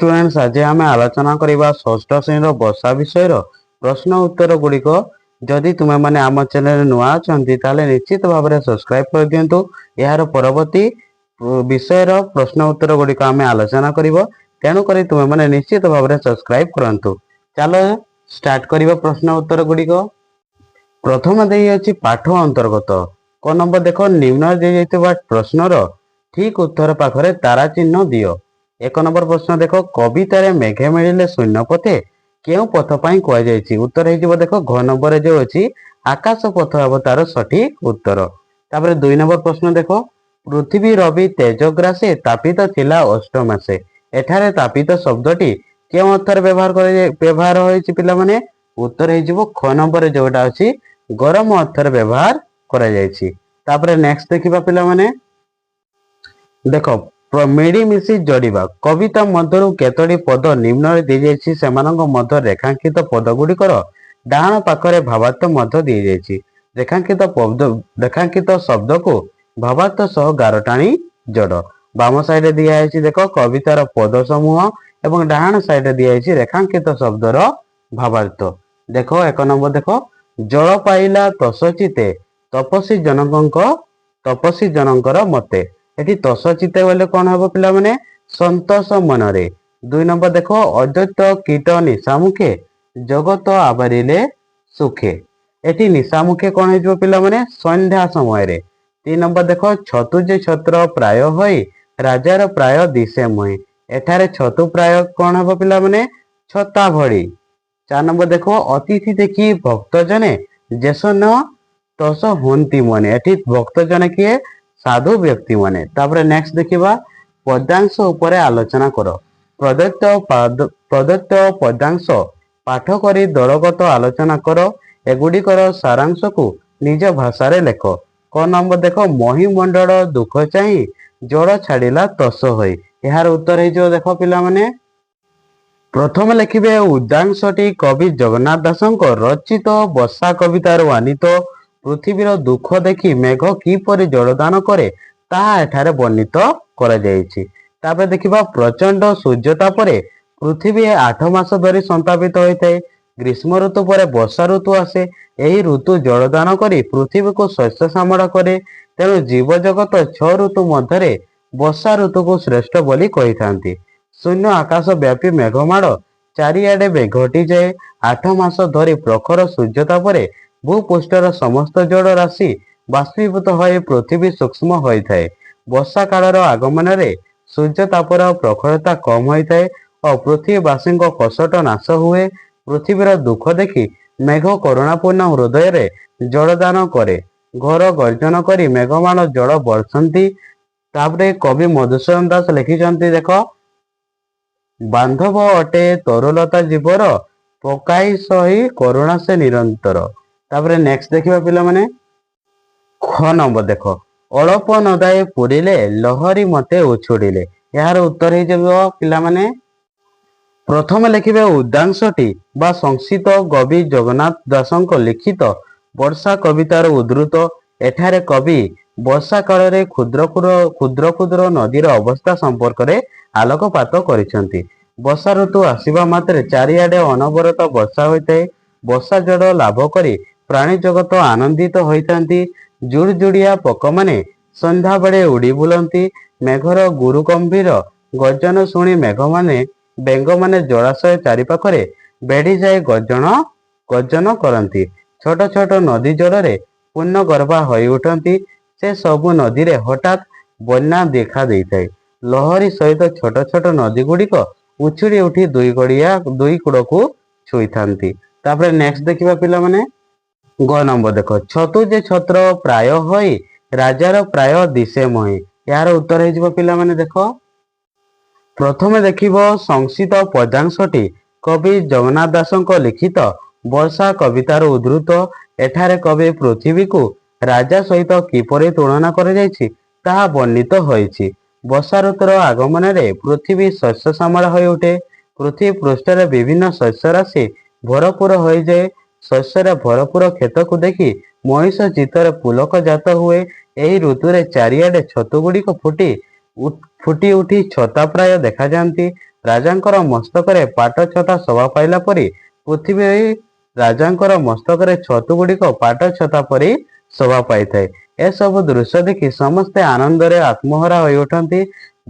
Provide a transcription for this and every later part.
Students आज आम आलोचना करवा षष्ठ श्रेणी वर्षा विषय प्रश्न उत्तर गुड़िक जदि तुम्हें मैंने आम चैनल नुआ अच्छा निश्चित भाव में सब्सक्राइब कर दिंतु। यार परवर्ती विषय प्रश्न उत्तर गुड़िक आम आलोचना कर तेणुक तुम्हें मैंने निश्चित भाव में सब्सक्राइब करूँ। चलो स्टार्ट करवा प्रश्न उत्तर गुड़िक। प्रथम दे अच्छी पाठ अंतर्गत क नंबर देख निम्न दे प्रश्नर ठीक उत्तर पाखरे तारा चिन्ह दियो। एक नंबर प्रश्न देख कवितार मेघे मिले शून्य पथे क्यों पथ पाई कहुई उत्तर हो देख घ नंबर जो अच्छी आकाश पथ हम तार सठिक उत्तर। तापर दुई नंबर प्रश्न देख पृथ्वी रवि तेजग्रासे तापित थिला अष्टमासे एठारे तापित शब्दटी क्यों अर्थर व्यवहार होइछि पिला माने उत्तर हो ख नंबर जोटा अच्छी गरम अर्थर व्यवहार करा जायछि। तापर नेक्स्ट देखिबा पिला माने देख मिलीमिशी जोड़िबा कविता मध्य केतोटी पद निम्न दी जाइछि सेमानंक मध्य रेखांकित पद गुड़िकर डाहाण पाखरे भावार्थ मध्य दी जाइछि। रेखांकित शब्द को भावार्थ सह गार टाणी जोड़। बाम साइड दिखाई देख कवितार पद समूह एवं डाहाण साइड दिखाई रेखांकित शब्दर भावार्थ। देख एक नंबर देख जल पाइला तसचिते तपस्वी जनकर मते एटी तसचिते बोले कौन हम पिला माने संतोष मनरे। दुई नंबर देख अद्वैत कीट निशामुखे जगत आबारिले सुखे एटी निशामुखे कौन हो पिला माने संध्या समय रे। तीन नंबर देख छतुजे छत्र प्राय होई राजार प्राय दिशे मुहे एठारे छतु प्राय कौन हम पिला माने छता भड़ी। चार नंबर देख अतिथि देखी भक्त जने जेस न तस हंती मने एटी भक्त जने किए साधु व्यक्ति माने। तापर नेक्स्ट देखिबा पद्यांश उपरे आलोचना करो। प्रदत्त पद्यांश पाठ करी दलगत आलोचना करो एगुड़िकर सारांश को निज भाषा रे लेख। क नंबर देख महिमंडल दुख चाहि जड़ छाड़िला तस होई यार उत्तर हो देख पिला माने प्रथम लिखिबे उद्यांशटी कवि जगन्नाथ दासंक रचित वर्षा कवितार वर्णित पृथ्वीर दुख देखि मेघ किपरि जलदान करे ताहा एठारे वर्णित करा जायछि। तापर देखिबा प्रचंड सूर्यतापरे पृथ्वी 8 मास धरी संतापित होइଥାଏ। ग्रीष्म ऋतु पर वर्षा ऋतु आसे एही ऋतु जलदान करी पृथ्वी को शस्य श्यामल करे तेणु जीव जगत 6 ऋतु मध्य वर्षा ऋतु को श्रेष्ठ बोली कहिथांती। शून्य आकाश व्यापी मेघमाड़ चारिआडे घटी जाए 8 मास धरी प्रखर सूर्यतापरे भूपृष्ठर समस्त जड़ राशि बाष्पीभूत हो पृथ्वी सूक्ष्म होता है। वर्षा कालर आगमन रे सूर्यतापर प्रखरता कम होता है और पृथ्वीवासी कष्ट नाश हुए। पृथ्वीर दुख देखि मेघ करुणापूर्ण हृदय रे जलदान करे घर गर्जन करी मेघमाण जल बरसती। तापरे कवि मधुसूदन दास लिखिछंती देख बांधव अटे तरुलता जीवर पकाई सही करुणा से निरंतर। तापरे नेक्स्ट देखिबा पिला माने ख नंबर देख अल्प नदाए पुरिले लहरी मते उछुड़िले यार उत्तर हो पिला माने प्रथम लिखिबे उद्यांशटी बा संक्षिप्त कवि जगन्नाथ दासंक लिखित वर्षा कवितार उद्धृत। एठारे कवि वर्षा काल रे क्षुद्र क्षुद्र नदीर अवस्था संपर्क रे आलोकपात करिसेंती। वर्षा ऋतु आसीबा मात्रे चारिआडे अनवरत वर्षा होइते। वर्षा जड़ लाभ करी प्राणी जगत आनंदित होइतांती। जुड़जुड़िया पक माने संध्या बेले उड़ी बुलंती। मेघर गुरु गंभीर गर्जन शुणी मेघ माने बेंग माने जलाशय चारिपाखरे बेढ़ी जाए गर्जन करती। छोट छोट नदी जड़े पूर्ण गर्भा हो उठती। से सबु नदी रे हठात बन्या देखा देइଥାଏ। लहरी सहित छोट छोट नदी गुड़िक उछुड़ी उठी दुई कूड़ को छुई थांती। तापर नेक्स्ट देखिबा पिला माने ग नंबर देख छतुजे छत्र प्राय होई राजार प्राय दिशे मोहि यार उत्तर हो पिला माने देख प्रथम देखिब संक्षिप्त पद्यांशटी कवि जगन्नाथ दासंक लिखित वर्षा कवितार उद्धृत। एठारे कवि पृथ्वी को राजा सहित किपरि तुलना कर जायछि ताहा वर्णित होइछि। वर्षा ऋतुर आगमन रे पृथ्वी शस्य श्यामल हो उठे। पृथ्वी पृष्ठरे विभिन्न शस्य राशि भरपूर हो जाए। शस्यर भरपूर खेत को देखि मनीष चित्तर पुलक जात हुए। एही ऋतु रे चारिआडे छतु गुड़िक फुटी उठी छता प्राय देखा जाती। ରାଜାଙ୍କର ମସ୍ତକରେ ପାଟ ଛତା ଶୋଭା ପାଇଲା ପରି ପୃଥିବୀ ରାଜାଙ୍କର ମସ୍ତକରେ ଛତୁ ଗୁଡ଼ିକ ପାଟ ଛତା ପରି ଶୋଭା ପାଇଥାଏ। ଏସବୁ ଦୃଶ୍ୟ ଦେଖି ସମସ୍ତେ ଆନନ୍ଦରେ ଆତ୍ମହରା ହୋଇ ଉଠନ୍ତି।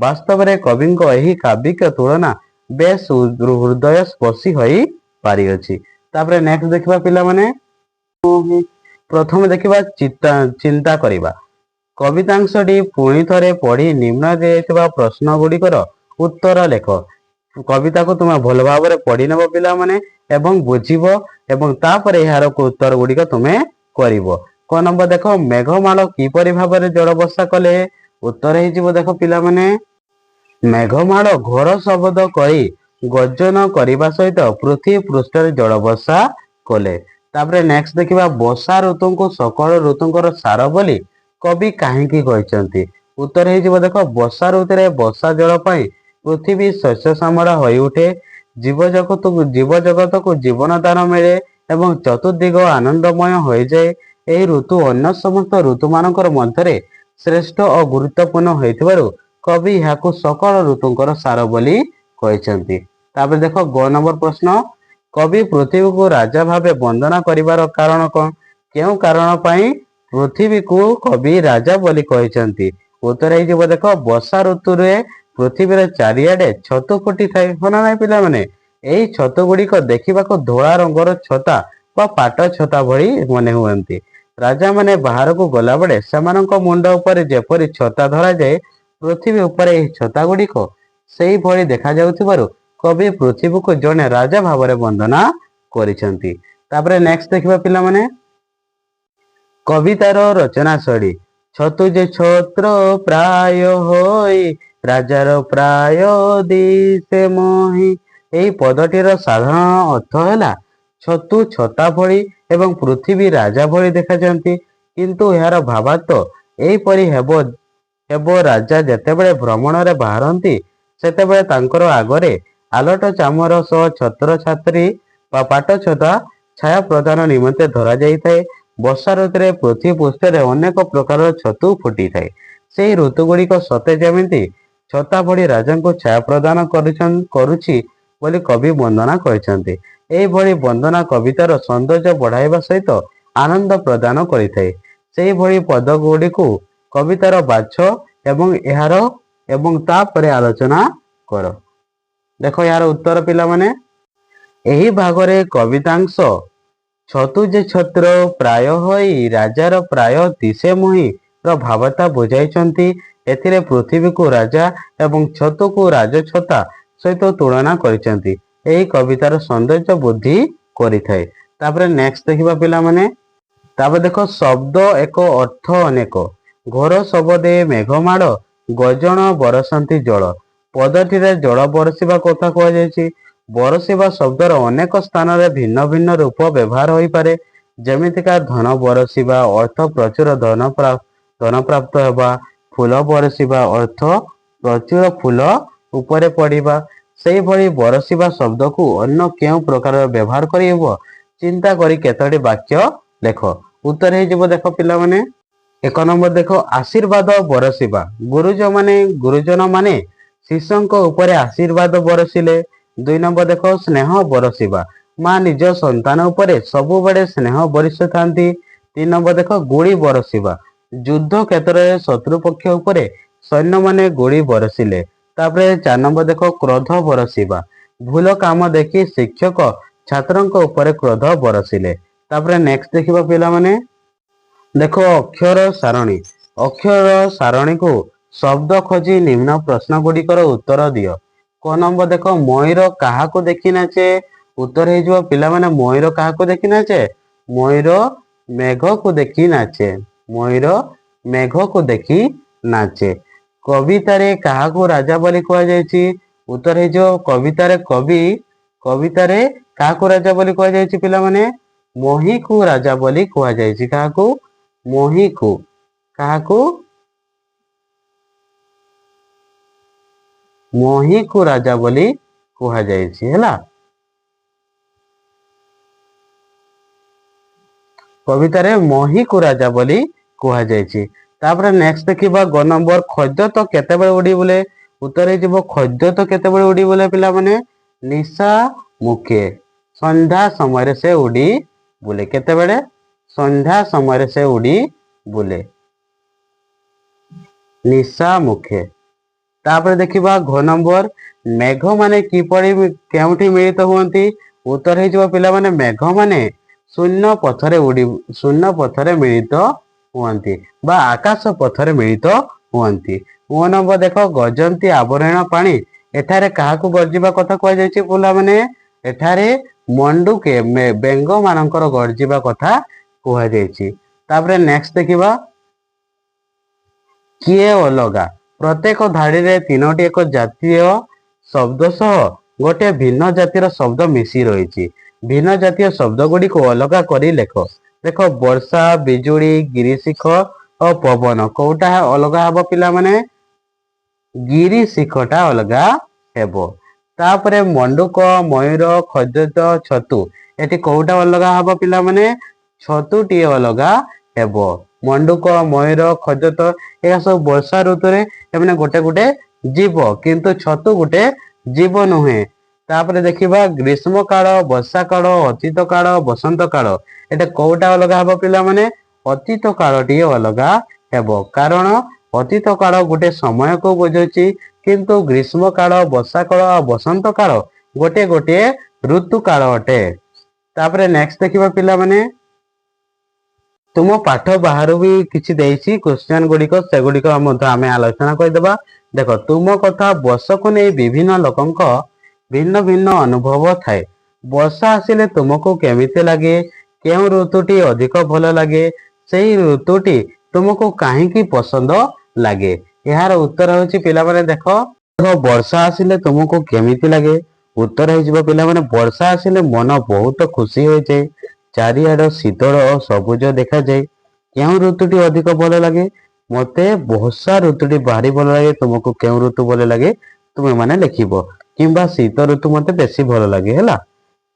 ବାସ୍ତବରେ କବିଙ୍କ ଏହି କାବ୍ୟିକ ତୁଳନା ବେଶ ହୃଦୟ ସ୍ପର୍ଶୀ ହୋଇ ପାରିଅଛି। ତାପରେ ନେକ୍ସଟ ଦେଖିବା ପିଲାମାନେ, ପ୍ରଥମେ ଦେଖିବା ଚିନ୍ତା କରିବା। କବିତାଂଶଟି ପୁଣି ଥରେ ପଢି ନିମ୍ନ ଦିଆଯାଇଥିବା ପ୍ରଶ୍ନ ଗୁଡ଼ିକର ଉତ୍ତର ଲେଖ। କବିତାକୁ ତୁମେ ଭଲ ଭାବରେ ପଢି ନେବ ପିଲାମାନେ ଏବଂ ବୁଝିବ ଏବଂ ତାପରେ ଏହାର ଉତ୍ତର ଗୁଡ଼ିକ ତୁମେ କରିବ। କ ନମ୍ବର ଦେଖ, ମେଘମାଳ କିପରି ଭାବରେ ଜଳ ବର୍ଷା କଲେ? ଉତ୍ତର ହେଇଯିବ ଦେଖ ପିଲାମାନେ, ମେଘମାଳ ଘୋର ଶବ୍ଦ କରି ଗର୍ଜନ କରିବା ସହିତ ପୃଥିବୀ ପୃଷ୍ଠରେ ଜଳ ବର୍ଷା କଲେ। ତାପରେ ନେକ୍ସଟ ଦେଖିବା, ବର୍ଷା ଋତୁଙ୍କୁ ସକଳ ଋତୁଙ୍କର ସାର ବୋଲି କବି କାହିଁକି କହିଛନ୍ତି? ଉତ୍ତର ହେଇଯିବ ଦେଖ, ବର୍ଷା ଋତୁରେ ବର୍ଷା ଜଳ ପାଇଁ ପୃଥିବୀ ଶସ୍ୟ ଶ୍ୟାମଳ ହୋଇ ଉଠେ, ଜୀବଜଗତକୁ ଜୀବନ ଦାନ ମିଳେ ଏବଂ ଚତୁର୍ଦିଗ ଆନନ୍ଦମୟ ହୋଇଯାଏ। ଏହି ଋତୁ ଅନ୍ୟ ସମସ୍ତ ଋତୁମାନଙ୍କର ମଧ୍ୟରେ ଶ୍ରେଷ୍ଠ ଓ ଗୁରୁତ୍ୱପୂର୍ଣ୍ଣ ହୋଇଥିବାରୁ କବି ଏହାକୁ ସକଳ ଋତୁଙ୍କର ସାର ବୋଲି କହିଛନ୍ତି। ତାପରେ ଦେଖ, ଗ ନମ୍ବର ପ୍ରଶ୍ନ, କବି ପୃଥିବୀକୁ ରାଜା ଭାବେ ବନ୍ଦନା କରିବାର କାରଣ କଣ? କେଉଁ କାରଣ ପାଇଁ ପୃଥିବୀକୁ କବି ରାଜା ବୋଲି କହିଛନ୍ତି? ଉତ୍ତର ହେଇଯିବ ଦେଖ, ବର୍ଷା ଋତୁରେ ପୃଥିବୀର ଚାରିଆଡେ ଛତୁ ଫୁଟିଥାଏ, ହଁ ନା ନାଇଁ ପିଲାମାନେ? ଏହି ଛତୁ ଗୁଡିକ ଦେଖିବାକୁ ଧଳା ରଙ୍ଗର ଛତା ବା ପାଟ ଛତା ଭଳି ମନେ ହୁଅନ୍ତି। ରାଜାମାନେ ବାହାରକୁ ଗଲାବେଳେ ସେମାନଙ୍କ ମୁଣ୍ଡ ଉପରେ ଯେପରି ଛତା ଧରାଯାଏ, ପୃଥିବୀ ଉପରେ ଏହି ଛତା ଗୁଡିକ ସେଇଭଳି ଦେଖାଯାଉଥିବାରୁ କବି ପୃଥିବୀକୁ ଜଣେ ରାଜା ଭାବରେ ବନ୍ଦନା କରିଛନ୍ତି। ତାପରେ ନେକ୍ସଟ ଦେଖିବା ପିଲାମାନେ, କବିତାର ରଚନା ଶୈଳୀ। ଛତୁ ଯେ ଛତ୍ର ପ୍ରାୟ ହୋଇ ରାଜାର ପ୍ରାୟ ଦିଶେ ମୋହି। ଏହି ପଦଟିର ସାଧାରଣ ଅର୍ଥ ହେଲା ଛତୁ ଛତା ଭଳି ଏବଂ ପୃଥିବୀ ରାଜା ଭଳି ଦେଖାଯାନ୍ତି। କିନ୍ତୁ ଏହାର ଭାବାର୍ଥ ଏହିପରି ହେବ ରାଜା ଯେତେବେଳେ ଭ୍ରମଣରେ ବାହାରନ୍ତି ସେତେବେଳେ ତାଙ୍କର ଆଗରେ ଆଲଟ ଚାମର ସହ ଛତ୍ର ଛାତ୍ରୀ ବା ପାଟ ଛତା ଛାୟା ପ୍ରଦାନ ନିମନ୍ତେ ଧରାଯାଇଥାଏ। ବର୍ଷା ଋତୁରେ ପୃଥିବୀ ପୃଷ୍ଠରେ ଅନେକ ପ୍ରକାରର ଛତୁ ଫୁଟିଥାଏ। ସେହି ଋତୁ ଗୁଡ଼ିକ ସତେ ଯେମିତି ଛତା ଭଳି ରାଜାଙ୍କୁ ଛାୟା ପ୍ରଦାନ କରୁଛି ବୋଲି କବି ବନ୍ଦନା କରିଛନ୍ତି। ଏହିଭଳି ବନ୍ଦନା କବିତାର ସୌନ୍ଦର୍ଯ୍ୟ ବଢାଇବା ସହିତ ଆନନ୍ଦ ପ୍ରଦାନ କରିଥାଏ। ସେହିଭଳି ପଦ ଗୁଡ଼ିକୁ କବିତାର ବାଛ ଏବଂ ତାପରେ ଆଲୋଚନା କର। ଦେଖ ଏହାର ଉତ୍ତର ପିଲାମାନେ, ଏହି ଭାଗରେ କବିତାଂଶ ଛତୁ ଯେ ଛତ୍ର ପ୍ରାୟ ହୋଇ ରାଜାର ପ୍ରାୟ ଦିଶେ ମୋହି ର ଭାବତା ବୁଝାଇଛନ୍ତି। ଏଥିରେ ପୃଥିବୀକୁ ରାଜା ଏବଂ ଛତୁକୁ ରାଜଛତା ସହିତ ତୁଳନା କରିଛନ୍ତି। ଏହି କବିତାର ସୌନ୍ଦର୍ଯ୍ୟ ବୃଦ୍ଧି କରିଥାଏ। ତାପରେ ନେକ୍ସଟ ଦେଖିବା ପିଲାମାନେ, ତାପରେ ଦେଖ, ଶବ୍ଦ ଏକ ଅର୍ଥ ଅନେକ। ଘୋର ଶବଦେ ମେଘମାଳ ଗର୍ଜନ ବରସନ୍ତି ଜଳ। ପଦଟିରେ ଜଳ ବରସିବା କଥା କୁହାଯାଇଛି। ବରସିବା ଶବ୍ଦର ଅନେକ ସ୍ଥାନରେ ଭିନ୍ନ ଭିନ୍ନ ରୂପ ବ୍ୟବହାର ହୋଇପାରେ। ଯେମିତିକା ଧନ ବରସିବା ଅର୍ଥ ପ୍ରଚୁର ଧନ ପ୍ରାପ୍ତ ହେବା, ଫୁଲ ବରସିବା ଅର୍ଥ ପ୍ରଚୁର ଫୁଲ ଉପରେ ପଡ଼ିବା। ସେହିଭଳି ବରସିବା ଶବ୍ଦକୁ ଅନ୍ୟ କେଉଁ ପ୍ରକାରର ବ୍ୟବହାର କରିହେବ? ଚିନ୍ତା କରି କେତୋଟି ବାକ୍ୟ ଲେଖ। ଉତ୍ତର ହେଇଯିବ ଦେଖ ପିଲାମାନେ, ଏକ ନମ୍ବର ଦେଖ, ଆଶୀର୍ବାଦ ବରସିବା। ଗୁରୁଜନ ମାନେ ଶିଷ୍ୟଙ୍କ ଉପରେ ଆଶୀର୍ବାଦ ବରସିଲେ। 2 ନମ୍ବର ଦେଖ, ସ୍ନେହ ବରସିବା। ମା ନିଜ ସନ୍ତାନ ଉପରେ ସବୁବେଳେ ସ୍ନେହ ବରସିଥାନ୍ତି। 3 ନମ୍ବର ଦେଖ, ଗୁଳି ବରସିବା। ଯୁଦ୍ଧ କ୍ଷେତ୍ରରେ ଶତ୍ରୁ ପକ୍ଷ ଉପରେ ସୈନ୍ୟମାନେ ଗୁଳି ବରସିଲେ। ତାପରେ 4 ନମ୍ବର ଦେଖ, କ୍ରୋଧ ବରସିବା। ଭୁଲ କାମ ଦେଖି ଶିକ୍ଷକ ଛାତ୍ରଙ୍କ ଉପରେ କ୍ରୋଧ ବରସିଲେ। ତାପରେ ନେକ୍ସଟ ଦେଖିବା ପିଲାମାନେ, ଦେଖ ଅକ୍ଷର ସାରଣୀ। ଅକ୍ଷର ସାରଣୀକୁ ଶବ୍ଦ ଖୋଜି ନିମ୍ନ ପ୍ରଶ୍ନ ଗୁଡ଼ିକର ଉତ୍ତର ଦିଅ। କ ନମ୍ବର ଦେଖ, ମୟୂର କାହାକୁ ଦେଖି ନାଚେ? ଉତ୍ତର ହେଇଯିବ ପିଲାମାନେ, ମୟୂର କାହାକୁ ଦେଖି ନାଚେ? ମୟୂର ମେଘକୁ ଦେଖି ନାଚେ। ମୟୂର ମେଘକୁ ଦେଖି ନାଚେ। କବିତାରେ କାହାକୁ ରାଜା ବୋଲି କୁହାଯାଇଛି? ଉତ୍ତର ହେଇଯିବ, କବିତାରେ କାହାକୁ ରାଜା ବୋଲି କୁହାଯାଇଛି ପିଲାମାନେ? ମହିକୁ ରାଜା ବୋଲି କୁହାଯାଇଛି। କାହାକୁ? ମହିକୁ। କାହାକୁ? ମହିକୁ ରାଜା ବୋଲି କୁହାଯାଇଛି ହେଲା। କବିତାରେ ମହିକୁ ରାଜା ବୋଲି କୁହାଯାଇଛି। ତାପରେ ନେକ୍ସଟ ଦେଖିବା ଗ ନମ୍ବର, ଖଦ୍ୟ ତ କେତେବେଳେ ଉଡ଼ି ବୁଲେ? उत्तर हो खद्य तो केतेबेले उड़ी बुले पिला माने निशा मुखे संध्या समय से उड़ी बुले केतेबेले संध्या समय से उड़ी बुले निशा मुखे। तापर देखिबा घ नंबर मेघ माने किपरि केउठी मिलित हुअंती उत्तर हो पिला माने मेघ माने शून्य पथरे उड़ी शून्य पथरे मिलित हुअंती बा आकाश पथरे मिलित हुअंती। म नंबर देखो गजंती आवरण पानी एठारे काहाकू गर्जिबा कथा कह जायछि पिला माने एठारे मंडुके बेंग मानकर गर्जिबा कथा कह जायछि। तापर नेक्स्ट देखिबा किए अलगा प्रत्येक धाड़ी रे तीनोटी एक जातीय शब्द सह गोटे भिन्न जातिर शब्द मिसी रही भिन्न जातीय शब्द गुड़ी को अलगा करी लेख देख वर्षा बिजुड़ी गिरिशिख और पवन कोटा अलगा हम पिला माने गिरिशिखटा अलगा हेबो। तापरे मंडूक मयूर खजत छतु एटी कोटा अलगा हम पिला माने छतुटी अलगा हेबो। मंडूक मयूर खजत यह सब वर्षा ऋतु रे गोटे गोटे जीव किंतु छतु गोटे जीव नुहे। तापरे देखिबा ग्रीष्म काल वर्षा काल अतीत काल बसंत काल एटा कोटा अलगा हम पिला माने अतीत कालटी अलगा हेबो कारण अतीत काल गोटे समय को बुझुची किंतु ग्रीष्म काल वर्षा काल और बसंत काल गोटे गोटे ऋतु काल अटे। तापरे नेक्स्ट देखिबा पिला माने तुम पाठ बाहर भी किसी देसी क्वेश्चन गुड़िक से गुड़िक आम आलोचना करदेबा। देख तुम कथा वर्षा को नहीं विभिन्न लोकंक भिन्न भिन्न अनुभव थाए वर्षा आसिले तुमको केमिति लगे केउ ऋतुटी अधिक भल लगे सेही ऋतुटी तुमको काहींकी पसंद लगे यार उत्तर होची पिला माने देख वर्षा आसिले तुमको केमिति लगे उत्तर हो पिला माने वर्षा आसिले मन बहुत खुशी हो जाए चारिआड शीतल और सबुज देखा जाए क्यों ऋतुटी अधिक भल लगे मते वर्षा ऋतुटी भारी भल लगे तुमको क्यों ऋतु भल लगे तुम्हें माने लिखिबो किंबा शीत ऋतु मते बेसी भल लगे हैला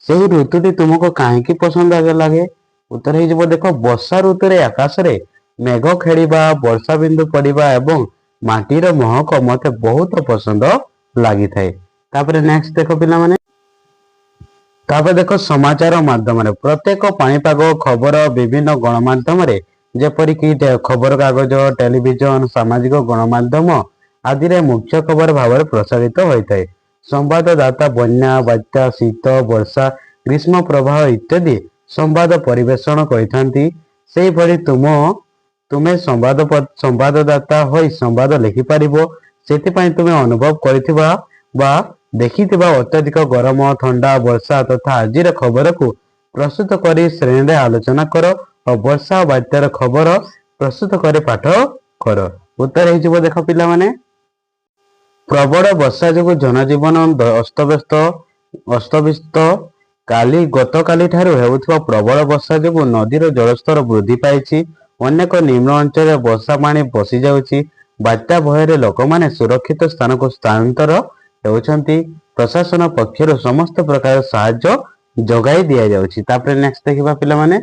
सेही ऋतुटी तुमको काहेकी पसंद लगे उत्तर हो देखो वर्षा ऋतु रे आकाश रे मेघ खेलिबा वर्षा बिंदु पड़िबा एवं माटीर महक मते बहुत पसंद लगी थाए। तापरे नेक्स्ट देखो पिला माने तापर देखो समाचार माध्यम प्रत्येक पाणीपाग खबर विभिन्न गणमाध्यम जेपरिक खबर कागज टेलीविजन सामाजिक गणमाध्यम आदि रे मुख्य खबर भाव प्रसारित होता है। संवाददाता बन्या बात्या शीत वर्षा ग्रीष्म प्रवाह इत्यादि संवाद परिवेषण करते तुम्हें संवाददाता होई संवाद लिखिपार से तुम्हें अनुभव कर देखि अत्यधिक गरम ठंडा वर्षा तथा आज खबर को प्रस्तुत कर श्रेणी आलोचना कर और वर्षा बात्यार खबर प्रस्तुत कर पाठ कर। उत्तर हो देख पिला माने प्रबल वर्षा जो जनजीवन अस्तव्यस्त काली गत काली ठारू हेउथुवा प्रबल वर्षा जो नदीर जलस्तर वृद्धि पाई अनेक निम्न अंचल वर्षा पानी बसी जाउची बात्या भय लोक माने सुरक्षित स्थान को स्थानांतर होउछंती प्रशासन पक्षर समस्त प्रकार साहाय्य जगाई दिया जाउची। तापरे नेक्स्ट देखिबा पिला माने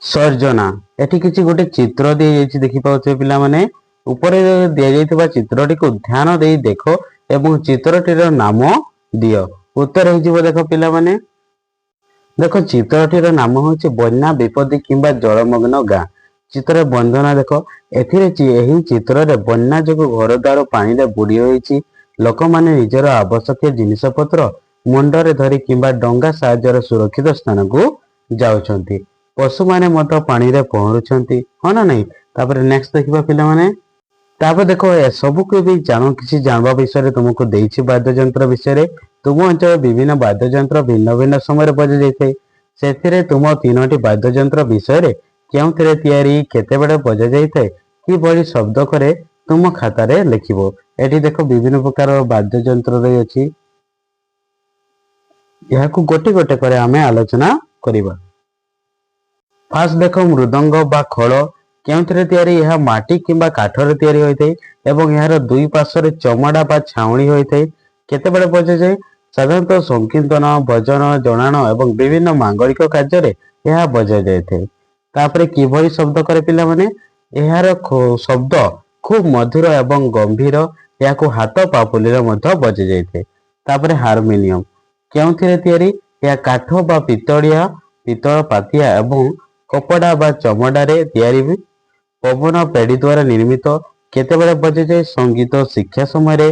सर्जना एठी किछि गोटे चित्र दिया जायछि देखि पाउछे पिला माने ऊपर दिया जायथिबा चित्रटी को ध्यान देई देखो एवं चित्रटीर नाम दियो। उत्तर हो देखो पिला माने देखो चित्रटीर नाम होछि बन्या विपत्ति किंबा जलमग्न गाँ चित्र बंधना देखो एही चित्र रे बन्या जो घर द्वार पानी रे बुड़ी रही लोक माने निजर आवश्यक जिनिस पत्र मुंडरे धरी किंबा डंगा साहाय्य सुरक्षित स्थान को जाउछंती पशु माने मत पानी रे पहरुछंती हाँ ना नहीं। तापर नेक्स्ट देखिबा पिला माने तापर देखो ए सब को भी जानो किसी जानवा विषय तुमको देइछि वाद्य यंत्र विषय तुम अंचल विभिन्न वाद्य यंत्र भिन्न भिन्न समय बजा जाइए से तुम तीनोटी वाद्य यंत्र विषय क्यों तैयारी केते बड़े बजा जाइए कि बड़ी शब्द करे तुम खाता रे लिखिबो। एठी देखो विभिन्न प्रकार वाद्य यंत्र रे अछि यह को गोटे गोटे करे आमे आलोचना करिबा। फास्ट देखो मृदंग बा खोल क्यों तैयारी यह माटी किंबा काठर तैयारी होइते एवं यार दुई पार्श्व चमड़ा बा छाउणी होइते केते बड़े बजा जाए साधारणतः संकीर्तन भजन जनाण एवं विभिन्न मांगलिक कार्य यह बजा जाए। तापरे किभली शब्द करे पिला माने यार शब्द खूब मधुर एवं गंभीर ଏହାକୁ ହାତ ପାପୁଲିରେ ମଧ୍ୟ ବଜାଯାଇଥାଏ। ତାପରେ ହାରମୋନିୟମ କେଉଁଥିରେ ତିଆରି? ଏହା କାଠ ବା ପିତ୍ତଳ ପାତିଆ ଏବଂ କପଡ଼ା ବା ଚମଡ଼ାରେ ତିଆରି ପବନ ପେଡ଼ି ଦ୍ୱାରା ନିର୍ମିତ। କେତେବେଳେ ବଜାଯାଏ? ସଙ୍ଗୀତ ଶିକ୍ଷା ସମୟରେ,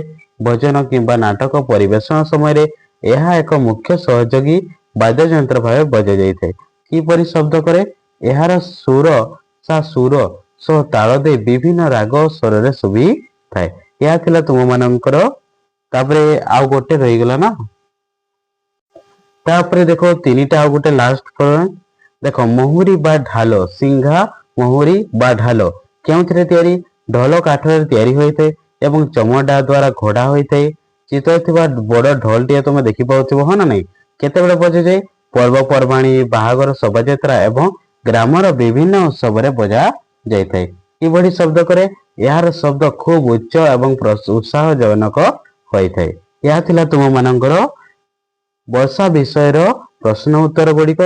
ଭଜନ କିମ୍ବା ନାଟକ ପରିବେଷଣ ସମୟରେ ଏହା ଏକ ମୁଖ୍ୟ ସହଯୋଗୀ ବାଦ୍ୟଯନ୍ତ୍ର ଭାବେ ବଜାଯାଇଥାଏ। କିପରି ଶବ୍ଦ କରେ? ଏହାର ସୁର ସହ ତାଳ ଦେଇ ବିଭିନ୍ନ ରାଗ ଓ ସ୍ୱରରେ ଶୁଭିଥାଏ। ଏହା ଥିଲା ତୁମମାନଙ୍କର। ତାପରେ ଆଉ ଗୋଟେ ରହିଗଲା ନା। ତାପରେ ଦେଖ ତିନିଟା ଆଉ ଗୋଟେ ଲାଷ୍ଟ ଦେଖ ମହୁରୀ ବା ଢାଲ। ସିଂଘା ମହୁରୀ ବା ଢାଲ କେଉଁଥିରେ ତିଆରି? ଢୋଲ କାଠରେ ତିଆରି ହୋଇଥାଏ ଏବଂ ଚମଡ଼ା ଦ୍ୱାରା ଘୋଡ଼ା ହୋଇଥାଏ। ଚିତ୍ର ଥିବା ବଡ଼ ଢୋଲଟିଏ ତମେ ଦେଖିପାରୁଥିବ, ହଁ ନା ନାଇଁ? କେତେବେଳେ ବଜାଯାଏ? ପର୍ବପର୍ବାଣୀ, ବାହାଘର, ଶୋଭାଯାତ୍ରା ଏବଂ ଗ୍ରାମର ବିଭିନ୍ନ ଉତ୍ସବରେ ବଜା ଯାଇଥାଏ। କିଭଳି ଶବ୍ଦ କରେ? ଏହାର ଶବ୍ଦ ଖୁବ୍ ଉଚ୍ଚ ଏବଂ ଉତ୍ସାହଜନକ ହୋଇଥାଏ। ଏହା ଥିଲା ତୁମମାନଙ୍କର ବର୍ଷା ବିଷୟର ପ୍ରଶ୍ନ ଉତ୍ତର ଗୁଡ଼ିକ।